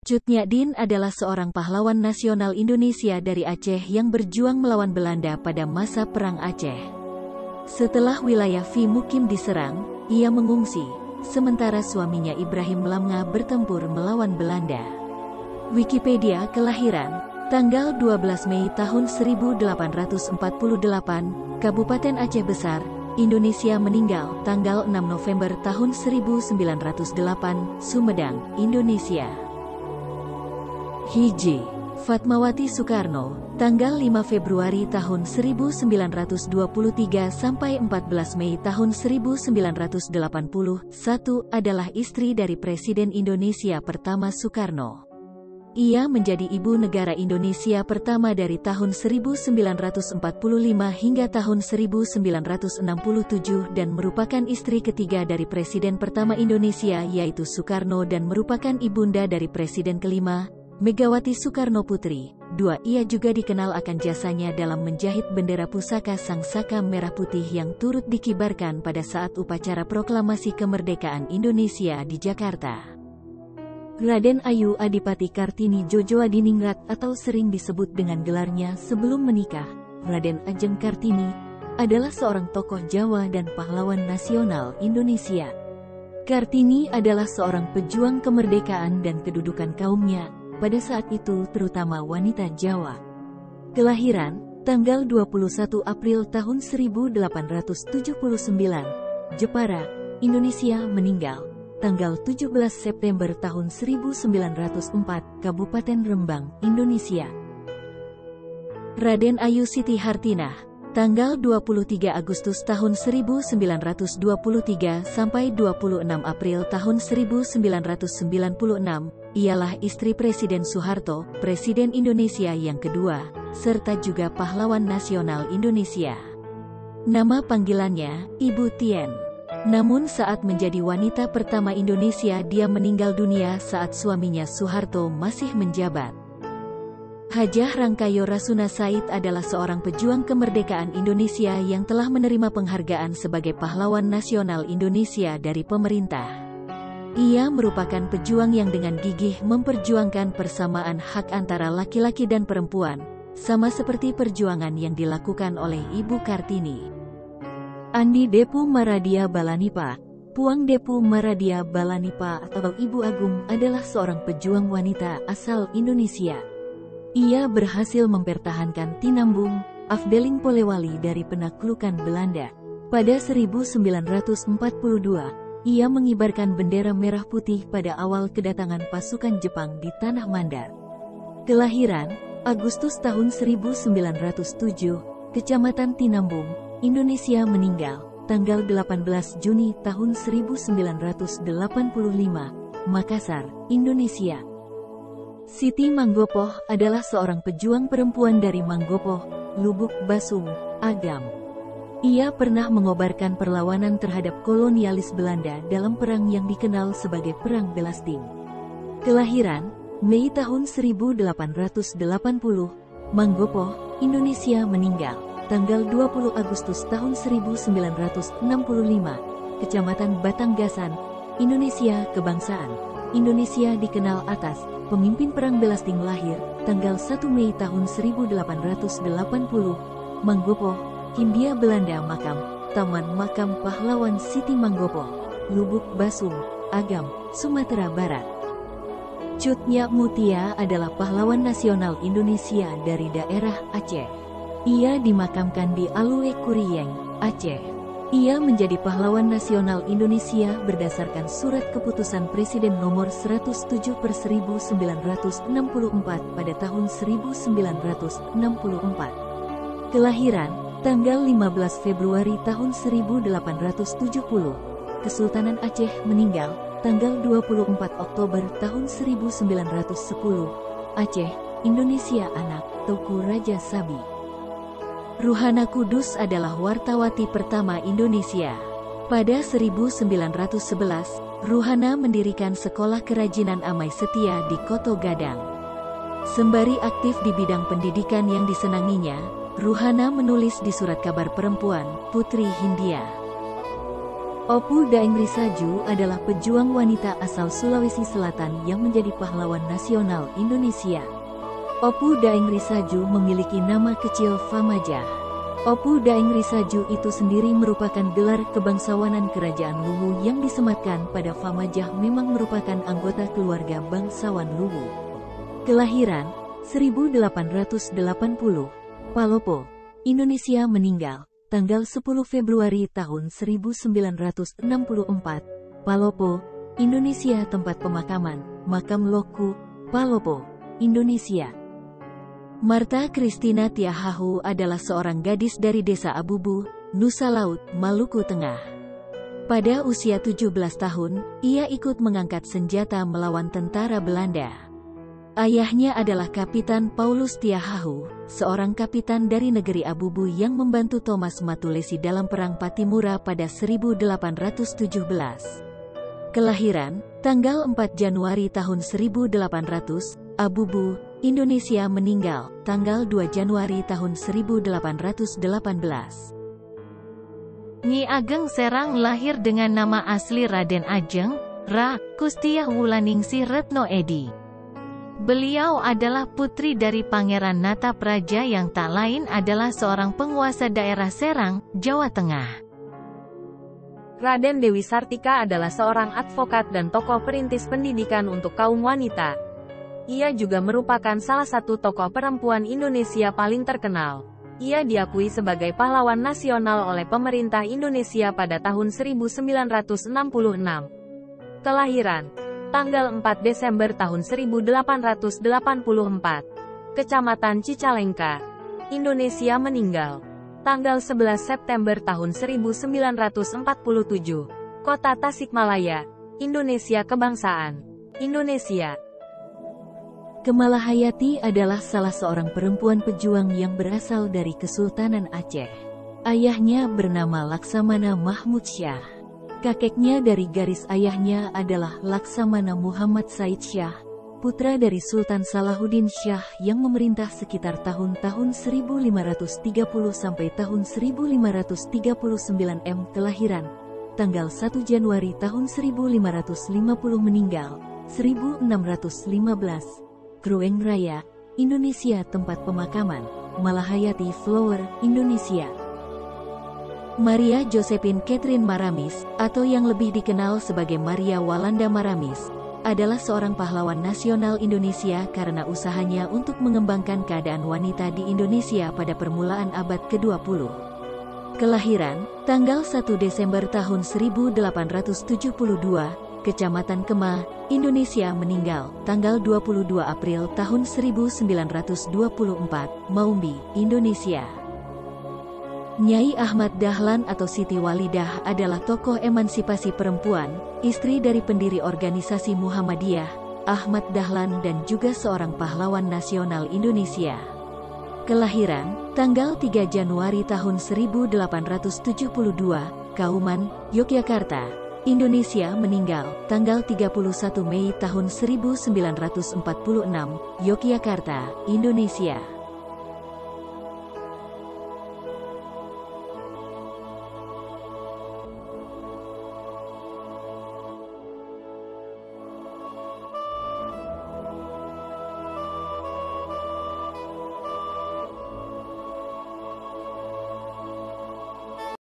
Cut Nyak Dien adalah seorang pahlawan nasional Indonesia dari Aceh yang berjuang melawan Belanda pada masa Perang Aceh. Setelah wilayah Phi Mukim diserang, ia mengungsi, sementara suaminya Ibrahim Lamnga bertempur melawan Belanda. Wikipedia kelahiran, tanggal 12 Mei tahun 1848, Kabupaten Aceh Besar, Indonesia. Meninggal, tanggal 6 November tahun 1908, Sumedang, Indonesia. Hiji. Fatmawati Soekarno, tanggal 5 Februari tahun 1923 sampai 14 Mei tahun 1981, adalah istri dari Presiden Indonesia pertama Soekarno. Ia menjadi ibu negara Indonesia pertama dari tahun 1945 hingga tahun 1967 dan merupakan istri ketiga dari Presiden pertama Indonesia yaitu Soekarno dan merupakan ibunda dari Presiden kelima, Megawati Soekarno Putri. 2. Ia juga dikenal akan jasanya dalam menjahit bendera pusaka Sang Saka Merah Putih yang turut dikibarkan pada saat upacara proklamasi kemerdekaan Indonesia di Jakarta. Raden Ayu Adipati Kartini Jojoadiningrat atau sering disebut dengan gelarnya sebelum menikah, Raden Ajeng Kartini, adalah seorang tokoh Jawa dan pahlawan nasional Indonesia. Kartini adalah seorang pejuang kemerdekaan dan kedudukan kaumnya, pada saat itu terutama wanita Jawa. Kelahiran, tanggal 21 April tahun 1879, Jepara, Indonesia. Meninggal, tanggal 17 September tahun 1904, Kabupaten Rembang, Indonesia. Raden Ayu Siti Hartinah, tanggal 23 Agustus tahun 1923 sampai 26 April tahun 1996, ialah istri Presiden Soeharto, Presiden Indonesia yang kedua, serta juga pahlawan nasional Indonesia. Nama panggilannya, Ibu Tien. Namun saat menjadi wanita pertama Indonesia dia meninggal dunia saat suaminya Soeharto masih menjabat. Hajah Rangkayo Rasuna Said adalah seorang pejuang kemerdekaan Indonesia yang telah menerima penghargaan sebagai pahlawan nasional Indonesia dari pemerintah. Ia merupakan pejuang yang dengan gigih memperjuangkan persamaan hak antara laki-laki dan perempuan, sama seperti perjuangan yang dilakukan oleh Ibu Kartini. Andi Depu Maradia Balanipa, Puang Depu Maradia Balanipa atau Ibu Agung adalah seorang pejuang wanita asal Indonesia. Ia berhasil mempertahankan Tinambung, Afdeling Polewali dari penaklukan Belanda. Pada 1942, ia mengibarkan bendera merah putih pada awal kedatangan pasukan Jepang di Tanah Mandar. Kelahiran, Agustus tahun 1907, Kecamatan Tinambung, Indonesia. Meninggal, tanggal 18 Juni tahun 1985, Makassar, Indonesia. Siti Manggopoh adalah seorang pejuang perempuan dari Manggopoh, Lubuk Basung, Agam. Ia pernah mengobarkan perlawanan terhadap kolonialis Belanda dalam perang yang dikenal sebagai Perang Belasting. Kelahiran, Mei tahun 1880, Manggopoh, Indonesia. Meninggal, tanggal 20 Agustus tahun 1965, Kecamatan Batanggasan, Indonesia. Kebangsaan Indonesia dikenal atas pemimpin Perang Belasting. Lahir, tanggal 1 Mei tahun 1880, Manggopoh, Hindia Belanda. Makam, Taman Makam Pahlawan Siti Manggopoh, Lubuk Basung, Agam, Sumatera Barat. Cut Nyak Mutia adalah pahlawan nasional Indonesia dari daerah Aceh. Ia dimakamkan di Alue Kurieng, Aceh. Ia menjadi pahlawan nasional Indonesia berdasarkan surat keputusan Presiden nomor 107/1964 pada tahun 1964. Kelahiran, tanggal 15 Februari tahun 1870, Kesultanan Aceh. Meninggal, tanggal 24 Oktober tahun 1910, Aceh, Indonesia. Anak, Teuku Raja Sabi. Ruhana Kudus adalah wartawati pertama Indonesia. Pada 1911, Ruhana mendirikan Sekolah Kerajinan Amai Setia di Koto Gadang. Sembari aktif di bidang pendidikan yang disenanginya, Ruhana menulis di Surat Kabar Perempuan, Putri Hindia. Opu Daeng Risaju adalah pejuang wanita asal Sulawesi Selatan yang menjadi pahlawan nasional Indonesia. Opu Daeng Risaju memiliki nama kecil Famajah. Opu Daeng Risaju itu sendiri merupakan gelar kebangsawanan Kerajaan Luwu yang disematkan pada Famajah, memang merupakan anggota keluarga bangsawan Luwu. Kelahiran 1880, Palopo, Indonesia. Meninggal tanggal 10 Februari tahun 1964, Palopo, Indonesia. Tempat pemakaman, Makam Loku, Palopo, Indonesia. Marta Kristina Tiahahu adalah seorang gadis dari desa Abubu, Nusa Laut, Maluku Tengah. Pada usia 17 tahun, ia ikut mengangkat senjata melawan tentara Belanda. Ayahnya adalah Kapitan Paulus Tiahahu, seorang kapitan dari negeri Abubu yang membantu Thomas Matulesi dalam Perang Patimura pada 1817. Kelahiran, tanggal 4 Januari tahun 1800, Abubu, Indonesia. Meninggal, tanggal 2 Januari tahun 1818. Nyi Ageng Serang lahir dengan nama asli Raden Ajeng, Ra. Kustiah Wulaningsih Retno Edi. Beliau adalah putri dari Pangeran Natap Raja yang tak lain adalah seorang penguasa daerah Serang, Jawa Tengah. Raden Dewi Sartika adalah seorang advokat dan tokoh perintis pendidikan untuk kaum wanita. Ia juga merupakan salah satu tokoh perempuan Indonesia paling terkenal. Ia diakui sebagai pahlawan nasional oleh pemerintah Indonesia pada tahun 1966. Kelahiran tanggal 4 Desember tahun 1884, Kecamatan Cicalengka, Indonesia. Meninggal tanggal 11 September tahun 1947, Kota Tasikmalaya, Indonesia. Kebangsaan Indonesia. Kemalahayati adalah salah seorang perempuan pejuang yang berasal dari Kesultanan Aceh. Ayahnya bernama Laksamana Mahmud Syah. Kakeknya dari garis ayahnya adalah Laksamana Muhammad Said Syah, putra dari Sultan Salahuddin Syah yang memerintah sekitar tahun-tahun 1530 sampai tahun 1539 Kelahiran, tanggal 1 Januari tahun 1550. Meninggal, 1615. Krueng Raya, Indonesia. Tempat pemakaman, Malahayati Flower, Indonesia. Maria Josephine Catherine Maramis, atau yang lebih dikenal sebagai Maria Walanda Maramis, adalah seorang pahlawan nasional Indonesia karena usahanya untuk mengembangkan keadaan wanita di Indonesia pada permulaan abad ke-20. Kelahiran, tanggal 1 Desember tahun 1872, Kecamatan Kemah, Indonesia. Meninggal, tanggal 22 April tahun 1924, Maumbi, Indonesia. Nyai Ahmad Dahlan atau Siti Walidah adalah tokoh emansipasi perempuan, istri dari pendiri organisasi Muhammadiyah, Ahmad Dahlan, dan juga seorang pahlawan nasional Indonesia. Kelahiran, tanggal 3 Januari tahun 1872, Kauman, Yogyakarta, Indonesia. Meninggal, tanggal 31 Mei tahun 1946, Yogyakarta, Indonesia.